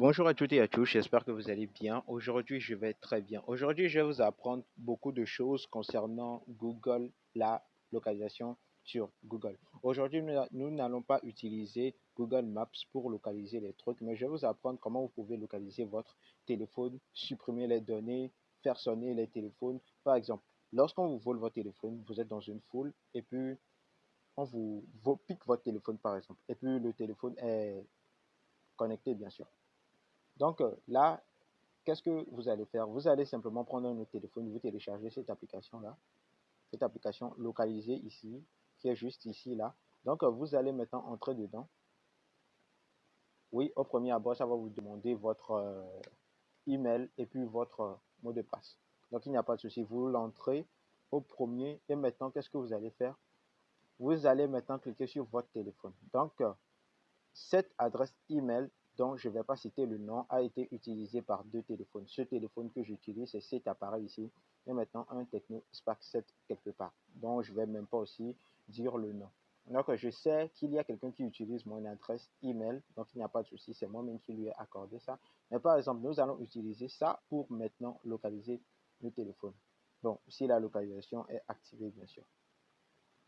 Bonjour à toutes et à tous, j'espère que vous allez bien. Aujourd'hui, je vais très bien. Aujourd'hui, je vais vous apprendre beaucoup de choses concernant Google, la localisation sur Google. Aujourd'hui, nous n'allons pas utiliser Google Maps pour localiser les trucs, mais je vais vous apprendre comment vous pouvez localiser votre téléphone, supprimer les données, faire sonner les téléphones. Par exemple, lorsqu'on vous vole votre téléphone, vous êtes dans une foule et puis on vous pique votre téléphone, par exemple, et puis le téléphone est connecté, bien sûr. Donc là, qu'est-ce que vous allez faire? Vous allez simplement prendre un autre téléphone, vous téléchargez cette application-là, cette application localisée ici, qui est juste ici, là. Donc, vous allez maintenant entrer dedans. Oui, au premier abord, ça va vous demander votre email et puis votre mot de passe. Donc, il n'y a pas de souci. Vous l'entrez au premier et maintenant, qu'est-ce que vous allez faire? Vous allez maintenant cliquer sur votre téléphone. Donc, cette adresse email dont je ne vais pas citer le nom a été utilisée par deux téléphones. Ce téléphone que j'utilise, c'est cet appareil ici, et maintenant un Tecno Spark 7 quelque part, dont je ne vais même pas aussi dire le nom. Donc, je sais qu'il y a quelqu'un qui utilise mon adresse email, donc il n'y a pas de souci, c'est moi-même qui lui ai accordé ça. Mais par exemple, nous allons utiliser ça pour maintenant localiser le téléphone. Bon, si la localisation est activée, bien sûr.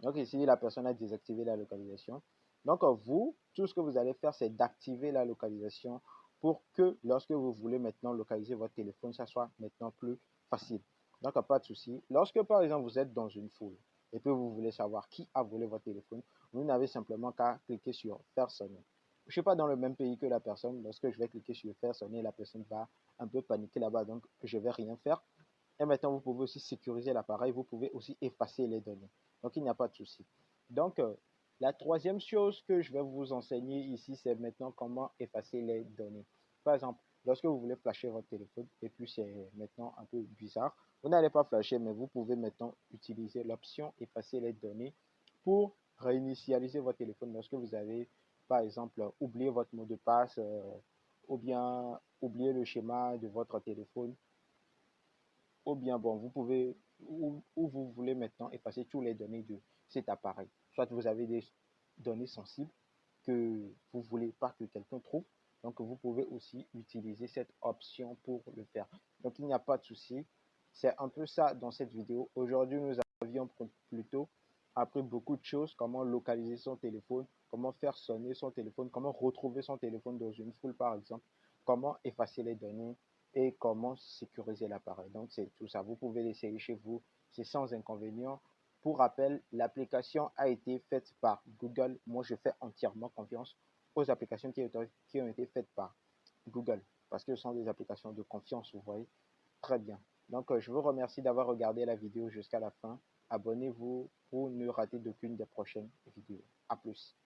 Donc ici, la personne a désactivé la localisation. Donc vous, tout ce que vous allez faire, c'est d'activer la localisation pour que lorsque vous voulez maintenant localiser votre téléphone, ça soit maintenant plus facile. Donc pas de souci. Lorsque par exemple vous êtes dans une foule et que vous voulez savoir qui a volé votre téléphone, vous n'avez simplement qu'à cliquer sur faire sonner. Je ne suis pas dans le même pays que la personne. Lorsque je vais cliquer sur faire sonner, la personne va un peu paniquer là-bas. Donc je ne vais rien faire. Et maintenant, vous pouvez aussi sécuriser l'appareil, vous pouvez aussi effacer les données. Donc, il n'y a pas de souci. Donc, la troisième chose que je vais vous enseigner ici, c'est maintenant comment effacer les données. Par exemple, lorsque vous voulez flasher votre téléphone, et puis c'est maintenant un peu bizarre, vous n'allez pas flasher, mais vous pouvez maintenant utiliser l'option effacer les données pour réinitialiser votre téléphone lorsque vous avez, par exemple, oublié votre mot de passe ou bien oublié le schéma de votre téléphone ou bien bon, vous pouvez, ou vous voulez maintenant effacer toutes les données de cet appareil. Soit vous avez des données sensibles que vous ne voulez pas que quelqu'un trouve, donc vous pouvez aussi utiliser cette option pour le faire. Donc il n'y a pas de souci. C'est un peu ça dans cette vidéo. Aujourd'hui, nous avions plutôt appris beaucoup de choses, comment localiser son téléphone, comment faire sonner son téléphone, comment retrouver son téléphone dans une foule par exemple, comment effacer les données, et comment sécuriser l'appareil. Donc, c'est tout ça. Vous pouvez l'essayer chez vous. C'est sans inconvénient. Pour rappel, l'application a été faite par Google. Moi, je fais entièrement confiance aux applications qui ont été faites par Google parce que ce sont des applications de confiance, vous voyez. Très bien. Donc, je vous remercie d'avoir regardé la vidéo jusqu'à la fin. Abonnez-vous pour ne rater d'aucune des prochaines vidéos. À plus.